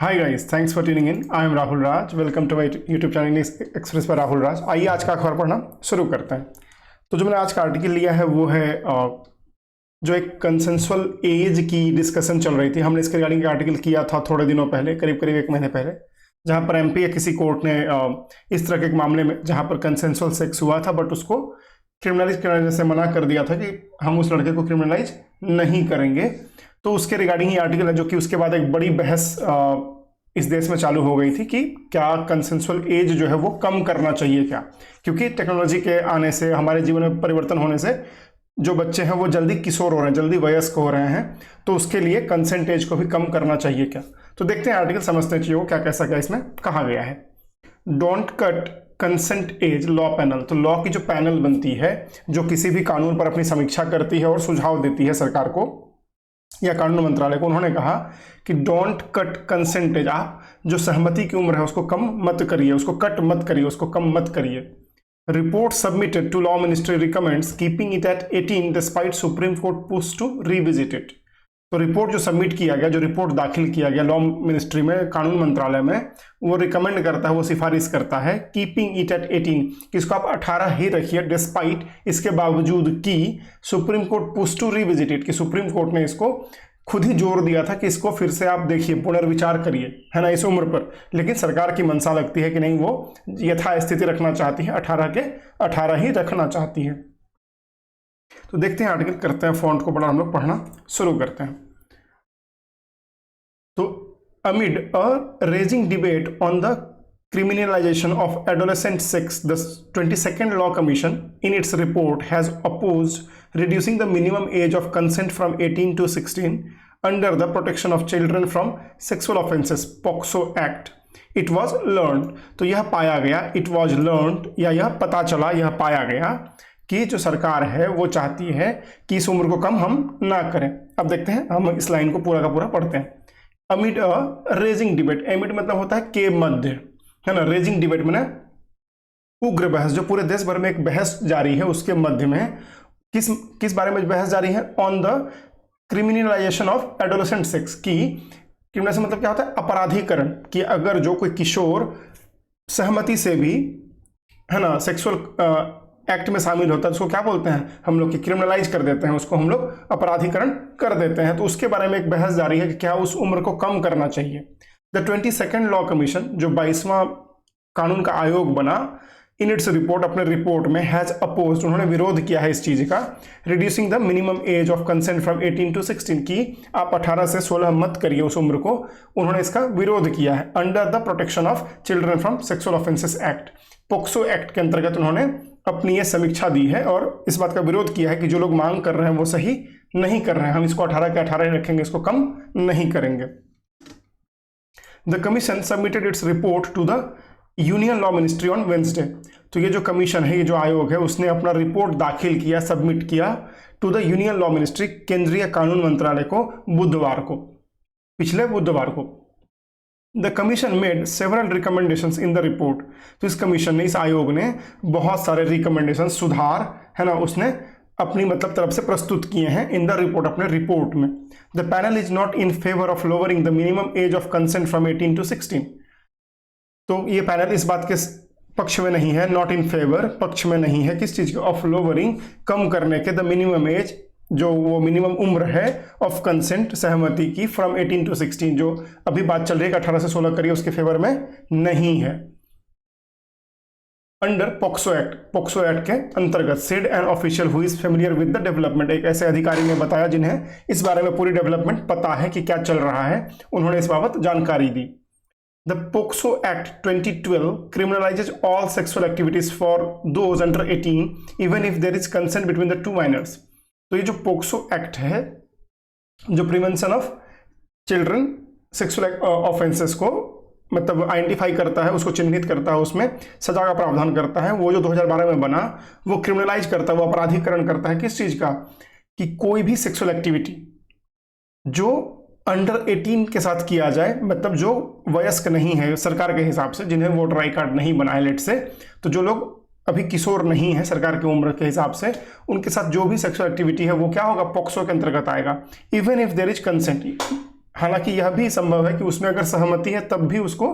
Hi guys, thanks for tuning in. I am Rahul Raj. Welcome to my YouTube channel Express पर राहुल राज। आइए आज का अखबार पढ़ना शुरू करते हैं। तो जो मैंने आज का आर्टिकल लिया है वो है जो एक कंसेंसुअल एज की डिस्कशन चल रही थी। हमने इसके रिगार्डिंग आर्टिकल किया था थोड़े दिनों पहले, करीब करीब एक महीने पहले, जहां पर एमपी या किसी कोर्ट ने इस तरह के एक मामले में जहां पर कंसेंसुअल सेक्स हुआ था बट उसको क्रिमिनलाइज करने से मना कर दिया था कि हम उस लड़के को क्रिमिनलाइज नहीं करेंगे। तो उसके रिगार्डिंग ही आर्टिकल है, जो कि उसके बाद एक बड़ी बहस इस देश में चालू हो गई थी कि क्या कंसेंसुअल एज जो है वो कम करना चाहिए क्या, क्योंकि टेक्नोलॉजी के आने से, हमारे जीवन में परिवर्तन होने से जो बच्चे हैं वो जल्दी किशोर हो रहे हैं, जल्दी वयस्क हो रहे हैं, तो उसके लिए कंसेंट एज को भी कम करना चाहिए क्या। तो देखते हैं आर्टिकल, समझते हैं चीज़ों को, क्या कैसा क्या इसमें कहा गया है। Don't cut consent as law panel. तो लॉ की जो पैनल बनती है, जो किसी भी कानून पर अपनी समीक्षा करती है और सुझाव देती है सरकार को या कानून मंत्रालय को, उन्होंने कहा कि डोंट कट कंसेंट एज। आप जो सहमति की उम्र है उसको कम मत करिए, उसको कट मत करिए, उसको कम मत करिए। Report submitted to law ministry recommends keeping it at 18 despite supreme court push to revisit it. तो रिपोर्ट जो सबमिट किया गया, जो रिपोर्ट दाखिल किया गया लॉ मिनिस्ट्री में, कानून मंत्रालय में, वो रिकमेंड करता है, वो सिफारिश करता है कीपिंग इट एट 18, कि इसको आप 18 ही रखिए, डिस्पाइट, इसके बावजूद कि supreme court push to revisit it, कि सुप्रीम कोर्ट ने इसको खुद ही जोर दिया था कि इसको फिर से आप देखिए, पुनर्विचार करिए, है ना, इस उम्र पर। लेकिन सरकार की मंशा लगती है कि नहीं, वो यथास्थिति रखना चाहती है, 18 के 18 ही रखना चाहती है। तो देखते हैं आर्टिकल, करते हैं फॉन्ट को बड़ा, हम लोग पढ़ना शुरू करते हैं। तो amid a raging debate on the criminalization of adolescent sex, the 22nd Law Commission in its report has opposed reducing the minimum age of consent from 18 to 16 under the Protection of Children from Sexual Offences POCSO Act. It was learned, तो यह पाया गया, it was learned, या यह पता चला, यह पाया गया कि जो सरकार है वो चाहती है कि इस उम्र को कम हम ना करें। अब देखते हैं, हम इस लाइन को पूरा का पूरा पढ़ते हैं। अमिड अ रेजिंग डिबेट, एमिड मतलब होता है के मध्य, है ना, रेजिंग डिबेट माने उग्र बहस, जो पूरे देश भर में एक बहस जारी है, उसके मध्य में किस बारे में बहस जारी है? On the criminalisation of adolescent sex, की क्रिमिनलाइजेशन मतलब क्या होता है? अपराधीकरण, कि अगर जो कोई किशोर सहमति से भी, है ना, सेक्सुअल एक्ट में शामिल होता है, उसको क्या बोलते हैं हम लोग, कि क्रिमिनलाइज कर देते हैं, उसको हम लोग अपराधीकरण कर देते हैं। तो उसके बारे में एक बहस जारी है कि क्या उस उम्र को कम करना चाहिए। द 22nd लॉ कमीशन, जो 22वां कानून का आयोग बना, इन इट्स रिपोर्ट, अपने रिपोर्ट में, हैज अपोज्ड, उन्होंने विरोध किया है इस चीज का, reducing the minimum age of consent from 18 to 16, की आप 18 से 16 मत करिए उस उम्र को, उन्होंने इसका विरोध किया है। Under the protection of children from sexual offences act, POCSO act के अंतर्गत उन्होंने अपनी ये समीक्षा दी है और इस बात का विरोध किया है कि जो लोग मांग कर रहे हैं वो सही नहीं कर रहे हैं, हम इसको 18 के 18 ही रखेंगे, इसको कम नहीं करेंगे। The commission submitted its report to the union law ministry on Wednesday. तो ये जो कमीशन है, ये जो आयोग है, उसने अपना रिपोर्ट दाखिल किया, सबमिट किया to the union law ministry, केंद्रीय कानून मंत्रालय को, बुधवार को, पिछले बुधवार को। The commission made several recommendations in the report. तो इस कमीशन ने, इस आयोग ने बहुत सारे रिकमेंडेशन, सुधार, है ना, उसने अपनी मतलब तरफ से प्रस्तुत किए हैं इन द रिपोर्ट, अपने रिपोर्ट में। The panel is not in favour of lowering the minimum age of consent from 18 to 16। तो ये पैनल इस बात के पक्ष में नहीं है, नॉट इन फेवर, पक्ष में नहीं है, किस चीज के? ऑफ लोअरिंग, कम करने के, द मिनिमम एज, जो वो मिनिमम उम्र है, ऑफ कंसेंट, सहमति की, फ्रॉम 18 टू 16, जो अभी बात चल रही है 18 से 16 करिए, उसके फेवर में नहीं है। Under POCSO act, POCSO act के अंतर्गत, said an official who is familiar with the development, एक ऐसे अधिकारी ने बताया जिन्हें इस बारे में पूरी डेवलपमेंट पता है कि क्या चल रहा है, उन्होंने इस बाबत जानकारी दी। The POCSO act 2012 criminalizes all sexual activities for those under 18 even if there is consent between the two minors। तो ये जो पोक्सो एक्ट है, जो prevention of children sexual offences को मतलब आइडेंटिफाई करता है, उसको चिन्हित करता है, उसमें सजा का प्रावधान करता है, वो जो 2012 में बना, वो क्रिमिनलाइज करता है, वो अपराधीकरण करता है किस चीज का? कि कोई भी सेक्सुअल एक्टिविटी जो अंडर 18 के साथ किया जाए, मतलब जो वयस्क नहीं है सरकार के हिसाब से, जिन्हें वोटर आई कार्ड नहीं बना है लेट से, तो जो लोग अभी किशोर नहीं है सरकार की उम्र के हिसाब से, उनके साथ जो भी सेक्सुअल एक्टिविटी है वो क्या होगा? पॉक्सो के अंतर्गत आएगा। Even if there is consent, हालांकि यह भी संभव है कि उसमें अगर सहमति है तब भी उसको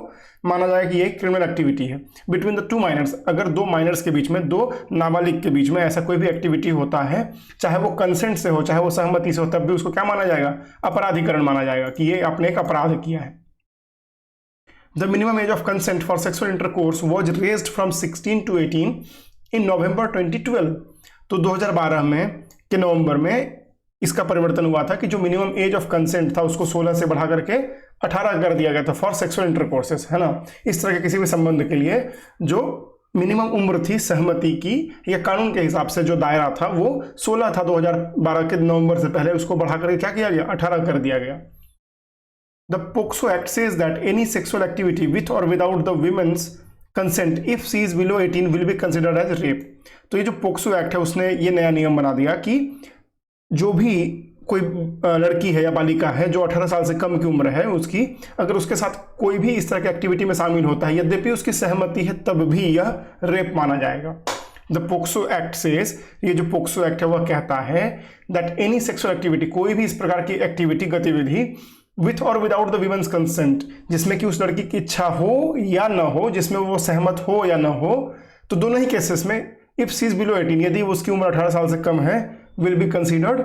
माना जाए कि ये क्रिमिनल एक्टिविटी है। बिटवीन द टू माइनर्स, अगर दो माइनर्स के बीच में, दो नाबालिग के बीच में ऐसा कोई भी एक्टिविटी होता है, चाहे वो कंसेंट से हो चाहे वो सहमति से हो, तब भी उसको क्या माना जाएगा? अपराधीकरण माना जाएगा कि ये आपने एक अपराध किया है। The minimum age of consent for sexual intercourse was raised from 16 to 18 इन नवंबर 2012। तो 2012 में के नवंबर में इसका परिवर्तन हुआ था कि जो मिनिमम एज ऑफ कंसेंट था उसको 16 से बढ़ा करके 18 कर दिया गया था फॉर सेक्सुअल इंटरकोर्सेस, है ना। इस तरह के किसी भी संबंध के लिए जो मिनिमम उम्र थी सहमति की, या कानून के हिसाब से जो दायरा था वो 16 था 2012 के नवंबर से पहले, उसको बढ़ा करके क्या किया गया? 18 कर दिया गया। The POCSO act says that any sexual activity with और without the women's consent if she is below 18 will be considered as rape. तो ये जो पोक्सो एक्ट है उसने ये नया नियम बना दिया कि जो भी कोई लड़की है या बालिका है जो 18 साल से कम की उम्र है उसकी, अगर उसके साथ कोई भी इस तरह की एक्टिविटी में शामिल होता है यद्यपि उसकी सहमति है तब भी यह रेप माना जाएगा। द पोक्सो एक्ट सेज, ये जो पोक्सो एक्ट है वह कहता है दैट एनी सेक्सुअल एक्टिविटी, कोई भी इस प्रकार की एक्टिविटी गतिविधि विथ और विदाउट द विमेन्स कंसेंट, जिसमें कि उस लड़की की इच्छा हो या ना हो, जिसमें वो सहमत हो या ना हो, तो दोनों ही केसेस में इफ सी इज बिलो 18, यदि उसकी उम्र 18 साल से कम है, will be considered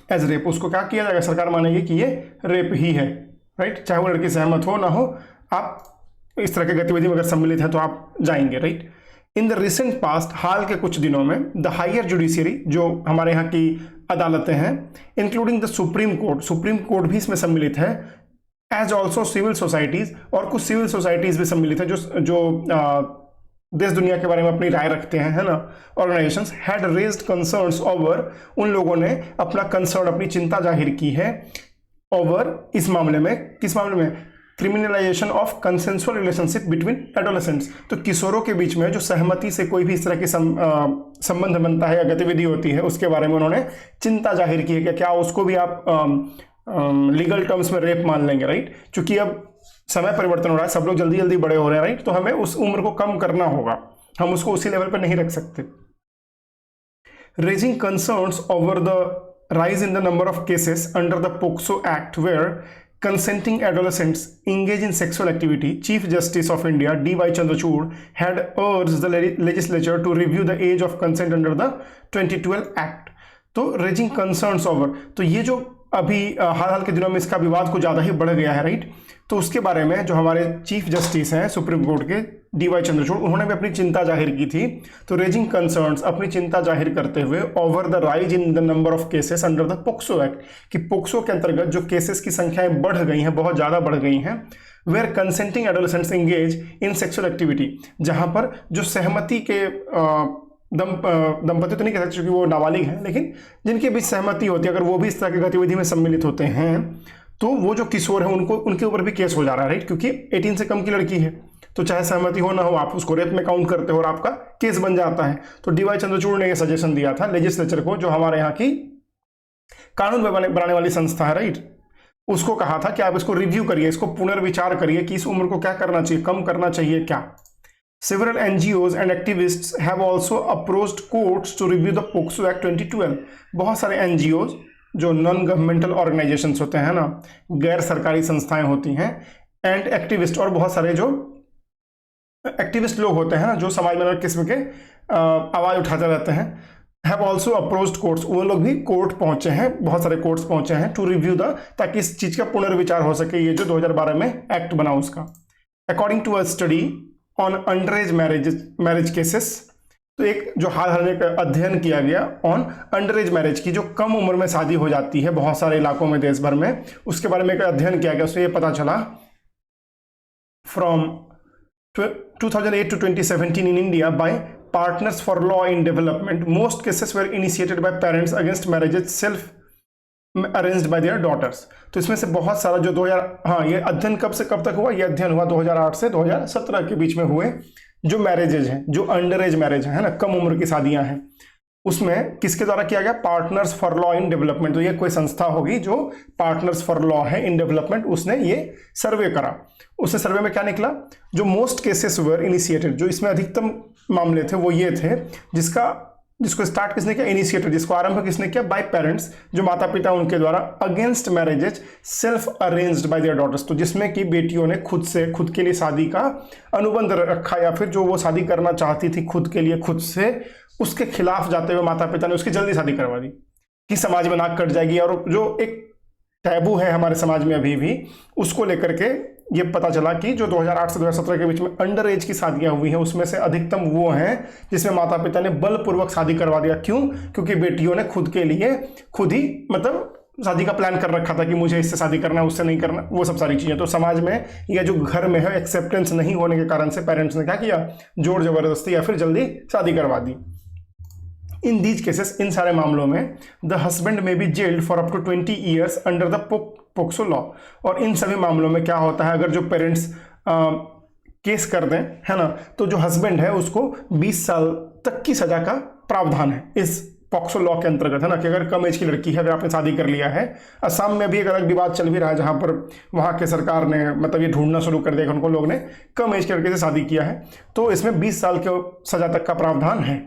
as rape. उसको क्या किया जाएगा? सरकार मानेगी कि ये रेप ही है, राइट। चाहे वो लड़की सहमत हो ना हो, आप इस तरह की गतिविधि में अगर सम्मिलित है तो आप जाएंगे, right. In the recent past, हाल के कुछ दिनों में, द हायर जुडिशियरी, जो हमारे यहाँ की अदालतें हैं, इंक्लूडिंग द सुप्रीम कोर्ट भी इसमें सम्मिलित है, एज ऑल्सो सिविल सोसाइटीज, और कुछ सिविल सोसाइटीज भी सम्मिलित है जो देश दुनिया के बारे में अपनी राय रखते हैं, है ना, organisations, had raised concerns over, उन लोगों ने अपना कंसर्न, अपनी चिंता जाहिर की है ओवर, इस मामले में, किस मामले में? Criminalisation of consensual relationship between adolescents. तो किशोरों के बीच में जो सहमति से कोई भी इस तरह की संबंध बनता है या गतिविधि होती है उसके बारे में उन्होंने चिंता जाहिर की है कि क्या उसको भी आप लीगल टर्म्स में रेप मान लेंगे, राइट। क्योंकि अब समय परिवर्तन हो रहा है, सब लोग जल्दी जल्दी बड़े हो रहे हैं, राइट, तो हमें उस उम्र को कम करना होगा, हम उसको उसी लेवल पर नहीं रख सकते। Raising concerns over the rise in the number of cases under the POCSO act where consenting adolescents engage in sexual activity, Chief Justice of India D.Y. Chandrachud had urged the legislature to review the age of consent under the 2012 Act. तो raising concerns over, तो ये जो अभी हाल के दिनों में इसका विवाद कुछ ज़्यादा ही बढ़ गया है, राइट। तो उसके बारे में जो हमारे चीफ जस्टिस हैं सुप्रीम कोर्ट के D.Y. चंद्रचूड़, उन्होंने भी अपनी चिंता जाहिर की थी। तो रेजिंग कंसर्न्स, अपनी चिंता जाहिर करते हुए, over the rise in the number of cases under the POCSO act, कि पोक्सो के अंतर्गत जो केसेस की संख्याएं बढ़ गई हैं, बहुत ज़्यादा बढ़ गई हैं, where consenting adolescents engage in sexual activity, जहां पर जो सहमति के दंपति तो नहीं कह सकते क्योंकि वो नाबालिग हैं, लेकिन जिनके बीच सहमति होती है, अगर वो भी इस तरह की गतिविधि में सम्मिलित होते हैं तो वो जो किशोर हैं उनको, उनके ऊपर भी केस हो जा रहा है, राइट, क्योंकि 18 से कम की लड़की है, तो चाहे सहमति हो ना हो आप उसको रेप में काउंट करते हो और आपका केस बन जाता है। तो D.Y. चंद्रचूड़ ने यह सजेशन दिया था लेजिस्लेचर को, जो हमारे यहाँ की कानून बनाने वाली संस्था है, राइट, उसको कहा था कि आप इसको रिव्यू करिए, इसको पुनर्विचार करिए कि इस उम्र को क्या करना चाहिए, कम करना चाहिए क्या। Several NGOs and activists have also approached courts to review the POCSO Act 2012. बहुत सारे NGOs जो नॉन गवर्नमेंटल ऑर्गेनाइजेशंस होते हैं ना, गैर सरकारी संस्थाएं होती हैं, एंड एक्टिविस्ट, और बहुत सारे जो एक्टिविस्ट लोग होते हैं ना, जो समाज में अलग किस्म के आवाज उठाते रहते हैं, हैव ऑल्सो अप्रोच्ड कोर्ट्स, वो लोग भी कोर्ट पहुंचे हैं, बहुत सारे कोर्ट्स पहुंचे हैं, टू रिव्यू द, ताकि इस चीज का पुनर्विचार हो सके, ये जो 2012 में एक्ट बना उसका। According to a study on under age marriage cases, तो एक जो हाल में अध्ययन किया गया ऑन अंडर एज मैरिज की, जो कम उम्र में शादी हो जाती है बहुत सारे इलाकों में देश भर में, उसके बारे में एक अध्ययन किया गया। उससे ये पता चला from 2008 to 2017 in India by Partners for Law in Development, most cases were initiated by parents against marriages self arranged by their daughters. तो इसमें से बहुत सारा जो 2000, ये अध्ययन कब से कब तक हुआ? ये अध्ययन हुआ 2008 से 2017 के बीच में हुए जो मैरिजेज हैं, जो अंडर एज मैरिज है ना, कम उम्र की शादियां हैं, उसमें किसके द्वारा किया गया? Partners for law in development. तो ये कोई संस्था होगी जो पार्टनर्स फॉर लॉ है इन डेवलपमेंट, उसने ये सर्वे करा। उससे सर्वे में क्या निकला? जो मोस्ट केसेस वर इनिशिएटेड, जो इसमें अधिकतम मामले थे वो ये थे जिसका जिसको स्टार्ट किसने किया, इनिशिएटेड, जिसको आरंभ किसने किया, बाय पेरेंट्स, जो माता पिता उनके द्वारा, against marriages self arranged by their daughters, तो जिसमें कि बेटियों ने खुद से खुद के लिए शादी का अनुबंध रखा, या फिर जो वो शादी करना चाहती थी खुद के लिए खुद से, उसके खिलाफ जाते हुए माता पिता ने उसकी जल्दी शादी करवा दी कि समाज में नाक कट जाएगी। और जो एक टैबू है हमारे समाज में अभी भी, उसको लेकर के ये पता चला कि जो 2008 से 2017 के बीच में अंडर एज की शादियां हुई हैं, उसमें से अधिकतम वो हैं जिसमें माता पिता ने बलपूर्वक शादी करवा दिया। क्यों? क्योंकि बेटियों ने खुद के लिए खुद ही मतलब शादी का प्लान कर रखा था कि मुझे इससे शादी करना है, उससे नहीं करना, वो सब सारी चीजें। तो समाज में या जो घर में है एक्सेप्टेंस नहीं होने के कारण से पेरेंट्स ने क्या किया, जोर जबरदस्ती या फिर जल्दी शादी करवा दी। इन दीज केसेस, इन सारे मामलों में the husband may be jailed for up to 20 years under the POCSO law. और इन सभी मामलों में क्या होता है, अगर जो पेरेंट्स केस कर दें, है ना, तो जो हस्बैंड है उसको 20 साल तक की सजा का प्रावधान है इस पॉक्सो लॉ के अंतर्गत, है ना, कि अगर कम एज की लड़की है, अगर आपने शादी कर लिया है। असम में भी एक अलग विवाद चल भी रहा है जहां पर वहां के सरकार ने मतलब ये ढूंढना शुरू कर दिया कि उनको लोग ने कम एज के लड़के से शादी किया है, तो इसमें 20 साल के सजा तक का प्रावधान है।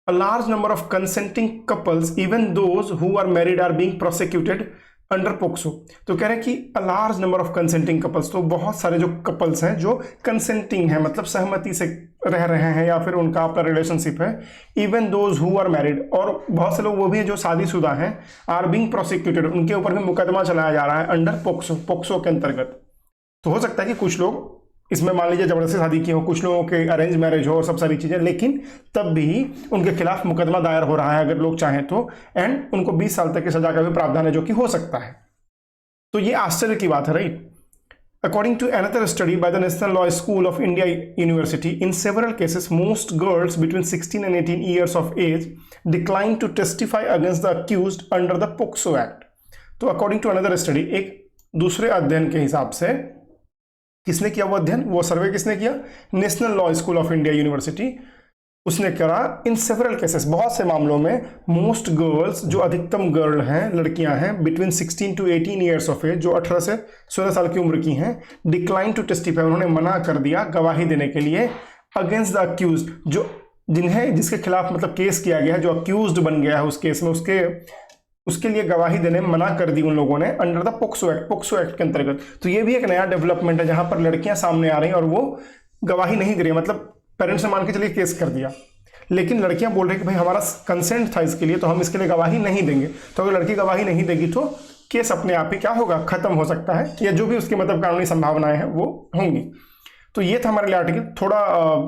A large number of consenting couples, even those who are married, are being prosecuted under POCSO। तो कह रहे हैं कि a large number of consenting couples, तो बहुत सारे जो कपल्स हैं जो कंसेंटिंग है, मतलब सहमति से रह रहे हैं या फिर उनका अपना रिलेशनशिप है, even those who are married, और बहुत से लोग वो भी हैं जो शादीशुदा हैं, आर बीइंग प्रोसिक्यूटेड, उनके ऊपर भी मुकदमा चलाया जा रहा है अंडर पोक्सो के अंतर्गत। तो हो सकता है कि कुछ लोग इसमें मान लीजिए जबरदस्ती शादी की हो, कुछ लोगों के अरेंज मैरिज हो, सब सारी चीजें, लेकिन तब भी उनके खिलाफ मुकदमा दायर हो रहा है अगर लोग चाहें तो, एंड उनको 20 साल तक की सजा का भी प्रावधान है जो कि हो सकता है। तो ये आश्चर्य की बात है, right. According to another study by the National Law School of India University, in several cases, most girls between 16 and 18 years of age decline to testify against the accused under the POCSO Act। तो according to another study, एक दूसरे अध्ययन के हिसाब से, किसने किया वो अध्ययन, वो सर्वे किसने किया, national law school of India university, उसने करा इन सेवरल केसेस, बहुत से मामलों में, मोस्ट गर्ल्स, जो अधिकतम गर्ल हैं, लड़कियां हैं, between 16 to 18 years of age, जो 18 से 16 साल की उम्र की हैं, डिक्लाइन टू टेस्टिफाई, उन्होंने मना कर दिया गवाही देने के लिए, अगेंस्ट द अक्यूज्ड, जो जिसके खिलाफ मतलब केस किया गया है, जो अक्यूज्ड बन गया है उस केस में, उसके लिए गवाही देने मना कर दी उन लोगों ने अंडर द पोक्सो एक्ट के अंतर्गत। तो ये भी एक नया डेवलपमेंट है जहां पर लड़कियां सामने आ रही हैं और वो गवाही नहीं दे रही, मतलब पेरेंट्स ने मान के चलिए केस कर दिया, लेकिन लड़कियां बोल रही कि भाई हमारा कंसेंट था इसके लिए, तो हम इसके लिए गवाही नहीं देंगे। तो अगर लड़की गवाही नहीं देगी तो केस अपने आप ही क्या होगा, खत्म हो सकता है, या जो भी उसकी मतलब कानूनी संभावनाएं हैं वो होंगी। तो ये था हमारे लिए आर्टिकल। थोड़ा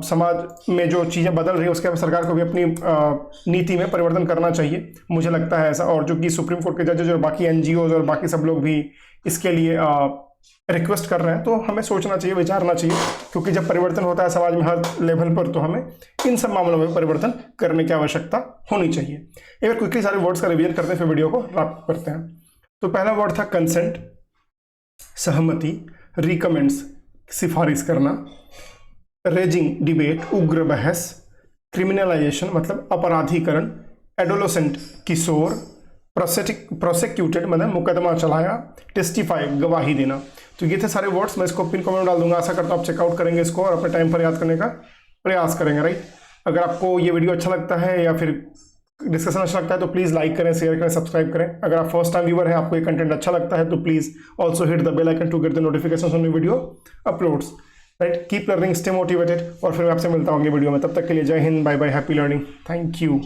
समाज में जो चीज़ें बदल रही है उसके बाद सरकार को भी अपनी नीति में परिवर्तन करना चाहिए, मुझे लगता है ऐसा। और जो कि सुप्रीम कोर्ट के जजेज और बाकी एनजीओज और बाकी सब लोग भी इसके लिए रिक्वेस्ट कर रहे हैं, तो हमें सोचना चाहिए, विचारना चाहिए, क्योंकि जब परिवर्तन होता है समाज में हर लेवल पर, तो हमें इन सब मामलों में परिवर्तन करने की आवश्यकता होनी चाहिए। एक बार क्विकली सारे वर्ड्स का रिवीजन करते हैं, फिर वीडियो को रैप करते हैं। तो पहला वर्ड था कंसेंट, सहमति, रिकमेंड्स, सिफारिश करना, रेजिंग डिबेट, उग्र बहस, क्रिमिनलाइजेशन मतलब अपराधीकरण, एडोलोसेंट किशोर, प्रोसिक्यूटेड मतलब मुकदमा चलाया, टेस्टिफाई गवाही देना। तो ये थे सारे वर्ड्स, मैं इसको पिन कमेंट में डाल दूंगा। आशा करता हूँ आप चेकआउट करेंगे इसको और अपने टाइम पर याद करने का प्रयास करेंगे, राइट। अगर आपको ये वीडियो अच्छा लगता है या फिर डिस्कशन अच्छा लगता है तो प्लीज़ लाइक करें, शेयर करें, सब्सक्राइब करें। अगर आप फर्स्ट टाइम व्यूअर हैं, आपको ये कंटेंट अच्छा लगता है तो please also hit the bell icon to get the notification on new video uploads, right. Keep learning, stay motivated, और फिर मैं आपसे मिलता हूँ अगली वीडियो में। तब तक के लिए जय हिंद, bye bye, happy learning, thank you.